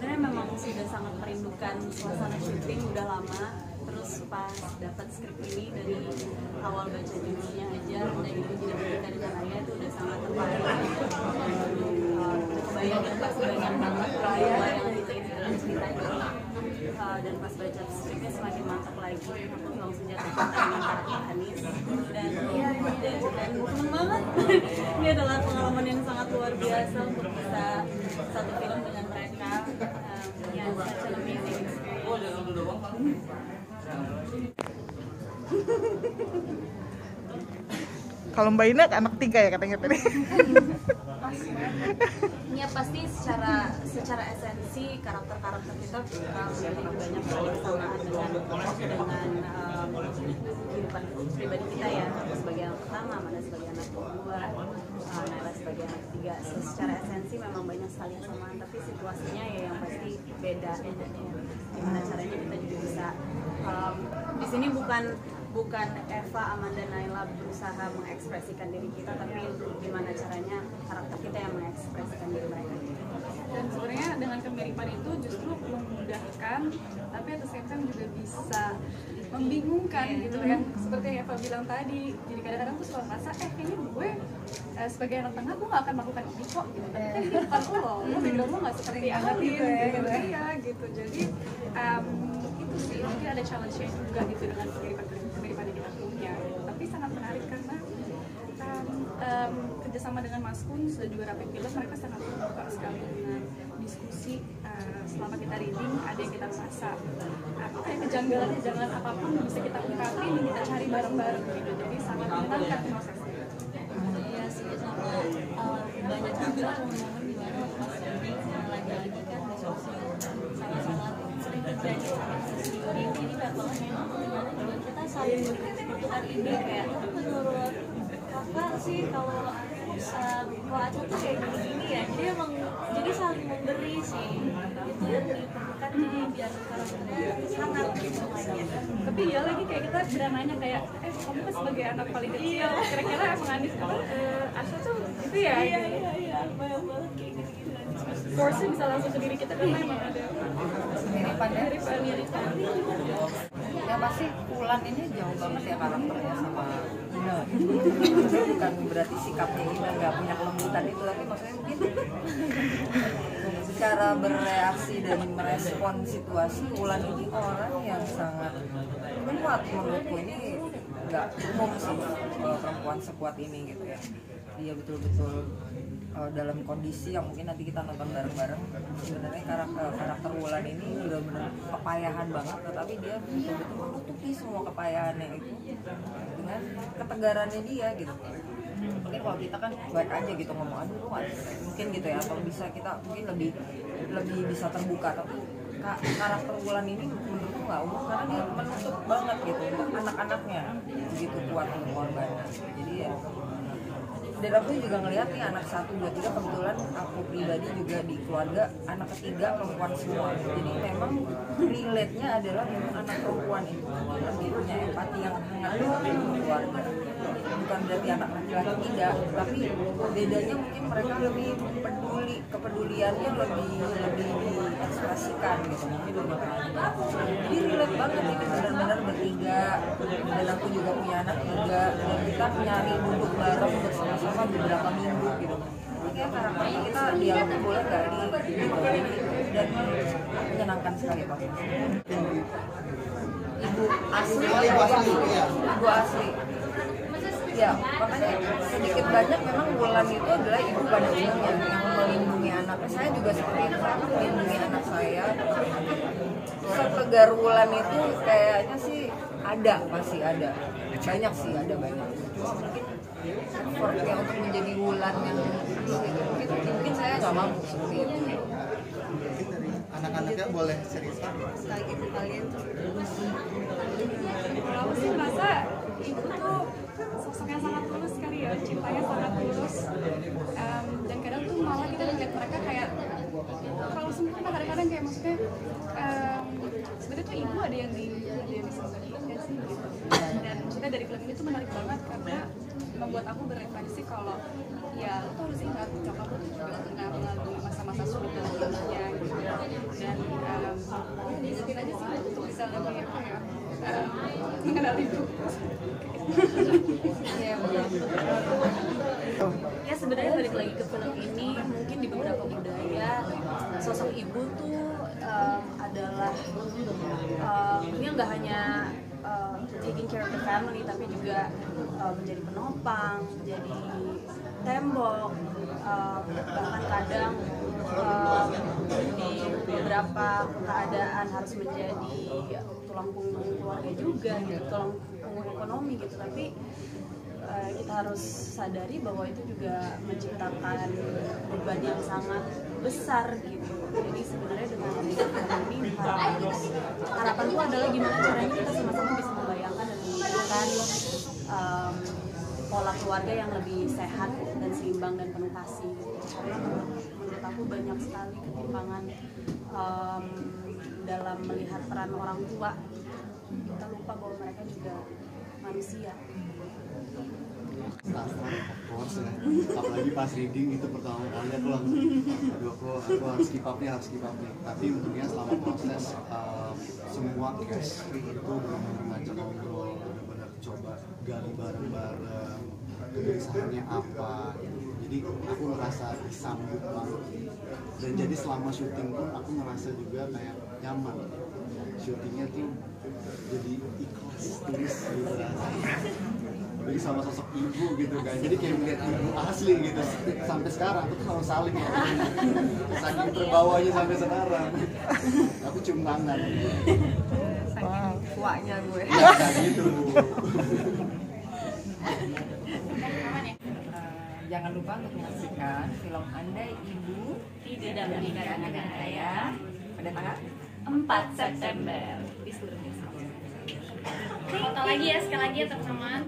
sebenarnya memang sudah sangat merindukan suasana syuting udah lama. Terus pas dapat skrip ini dari awal baca judulnya aja dan itu tidak berita rencananya itu udah sangat terbayang. Kebayang dan pas banyak banget raya yang diteliti dalam cerita itu. Dan pas baca skripnya semakin mantap lagi. Aku langsung jatuh cinta dengan karakter Anis dan seneng banget. Ini adalah pengalaman yang sangat luar biasa untuk bisa satu film dengan mereka. Ya, such an amazing experience. Kalau Mbak Ina anak 3 ya katanya tadi. Ya pasti secara esensi karakter-karakter kita memiliki banyak kesamaan dengan kehidupan pribadi kita ya. Aku sebagai anak pertama, Amanda sebagai anak kedua, Naila sebagai anak ketiga. Secara esensi memang banyak sekali kesamaan, tapi situasinya ya yang pasti beda. Gimana caranya kita juga bisa di sini bukan Eva, Amanda, Naila berusaha mengekspresikan diri kita, tapi gimana caranya karakter kita yang mengekspresikan diri mereka. Dan sebenarnya dengan kemiripan itu justru memudahkan, tapi at the same time juga bisa membingungkan gitu kan. Seperti yang Eva bilang tadi, jadi kadang-kadang tuh suka merasa kayaknya gue sebagai anak tengah gue gak akan melakukan ini kok gitu. Tapi kan ini bukan lo background lo gak seperti anak gitu ya iya gitu. Jadi itu sih mungkin ada challenge-nya juga gitu dengan kemiripan yang kita punya. Tapi sangat menarik karena kerjasama dengan Mas Kun dan juga Rapi Film, mereka sangat terbuka sekali dengan diskusi selama kita reading. Ada yang kita rasa kayak kejanggalan apapun bisa kita ungkapin, kita cari bareng-bareng gitu. Jadi sangat menyenangkan prosesnya. Iya sih, sama banyak juga momen-momen di mana pas reading lagi-lagi kan besok sih sangat-sangat sering terjadi sesi reading. Jadi banyak banget memang dimana juga kita saling bertukar ide kayak menurut kakak sih kalau Aca tuh kayak gini-gini ya, jadi emang jadi saling memberi sih, itu yang diperlukan jadi biar karakternya hangat gitu aja. Tapi ya lagi kayak kita beran nanya kayak kamu kan sebagai anak paling kecil, kira-kira emang Anis Aca tuh itu ya? Iya, banyak banget kayak gitu-gitu. Force bisa langsung ke diri kita kan memang ada Miripan. Ya pasti Ulan ini jauh banget ya karakternya sama Ina. Bukan berarti sikapnya Ina nggak punya kelembutan itu, tapi maksudnya mungkin secara bereaksi dan merespon situasi Ulan ini orang yang sangat kuat. Menurutku ini nggak umum sih perempuan sekuat ini gitu ya. Dia betul-betul dalam kondisi yang mungkin nanti kita nonton bareng-bareng, sebenarnya karakter Wulan ini benar-benar kepayahan banget, tetapi dia betul-betul menutupi semua kepayahannya itu dengan ketegarannya dia gitu. Mungkin kalau kita kan baik aja gitu ngomong aduh mungkin gitu ya, atau bisa kita mungkin lebih bisa terbuka, tapi karakter Wulan ini menurutku nggak umum karena dia menutup banget gitu untuk anak-anaknya, begitu kuat untuk korbannya. Jadi ya, dan aku juga ngelihat nih anak 1, 2, 3, kebetulan aku pribadi juga di keluarga anak ketiga perempuan semua. Jadi memang relate-nya adalah memang anak perempuan itu lebih punya empati yang hangat dengan keluarga. Bukan berarti anak laki-laki tidak, tapi bedanya mungkin mereka lebih peduli, kepeduliannya lebih diekspresikan gitu, mungkin lebih panjang. Jadi relate banget ini benar-benar bertiga, dan aku juga punya anak 3 dan kita nyari duduk bareng bersama-sama beberapa minggu gitu. Ini kayak karakternya kita dialog boleh nggak di dan menyenangkan sekali Pak. Ibu asli. Ya, makanya sedikit banyak memang Wulan itu adalah ibu pada umumnya yang melindungi anaknya. Saya juga seperti itu, saya melindungi anak saya. Setegar Wulan itu kayaknya sih masih ada. Banyak sih, ada banyak. Cuma mungkin effortnya untuk menjadi Wulan yang mungkin saya nggak mampu seperti itu. Mungkin dari anak-anaknya boleh cerita Kayak gitu kalian tuh. Aku sih merasa ibu tuh sosok yang sangat tulus sekali ya, cintanya sangat tulus, dan kadang tuh malah kita lihat mereka kayak terlalu sempurna kadang-kadang, kayak maksudnya sebenarnya tuh ibu ada yang disembunyiin gak sih gitu. Dan maksudnya dari film ini tuh menarik banget karena membuat aku berefleksi kalau ya lo tuh harus ingat nyokap lo tuh juga pernah melalui masa-masa sulit dalam hidupnya gitu. dan ingetin aja sih untuk bisa lebih mengenal ibu. Iya benar. Ya sebenarnya balik lagi ke film ini, mungkin di beberapa budaya sosok ibu tuh adalah dia nggak hanya taking care of the family, tapi juga menjadi penopang, menjadi tembok, bahkan kadang di beberapa keadaan harus menjadi tulang punggung keluarga juga, gitu, tulang punggung ekonomi gitu. Tapi kita harus sadari bahwa itu juga menciptakan beban yang sangat besar gitu. Jadi sebenarnya dengan film ini harapanku adalah gimana caranya kita sama-sama bisa membayangkan dan memikirkan pola keluarga yang lebih sehat dan seimbang dan penuh kasih. Karena menurut aku banyak sekali ketimpangan dalam melihat peran orang tua. Kita lupa bahwa mereka juga manusia. Of course ya, apalagi pas reading itu pertama kali aku langsung aduh aku harus keep up nih, tapi untungnya selama proses semua chemistry itu benar-benar ngajak ngobrol, benar-benar coba gali bareng-bareng kegelisahannya apa, jadi aku ngerasa disambut banget. Dan jadi selama syuting pun aku ngerasa juga kayak nyaman, syutingnya tuh jadi ikhlas, tulus gitu rasanya. Jadi sama sosok ibu gitu kan, jadi kayak melihat ibu asli gitu. Sampai sekarang aku tuh selalu saling ya, saking terbawanya sampai sekarang aku cium tangan Saking tuanya gue. ya kayak gitu. Jangan lupa untuk menyaksikan film Andai Ibu Tidak Menikah Dengan Ayah pada tanggal 4 September di seluruh Indonesia. Foto lagi ya, sekali lagi ya teman-teman.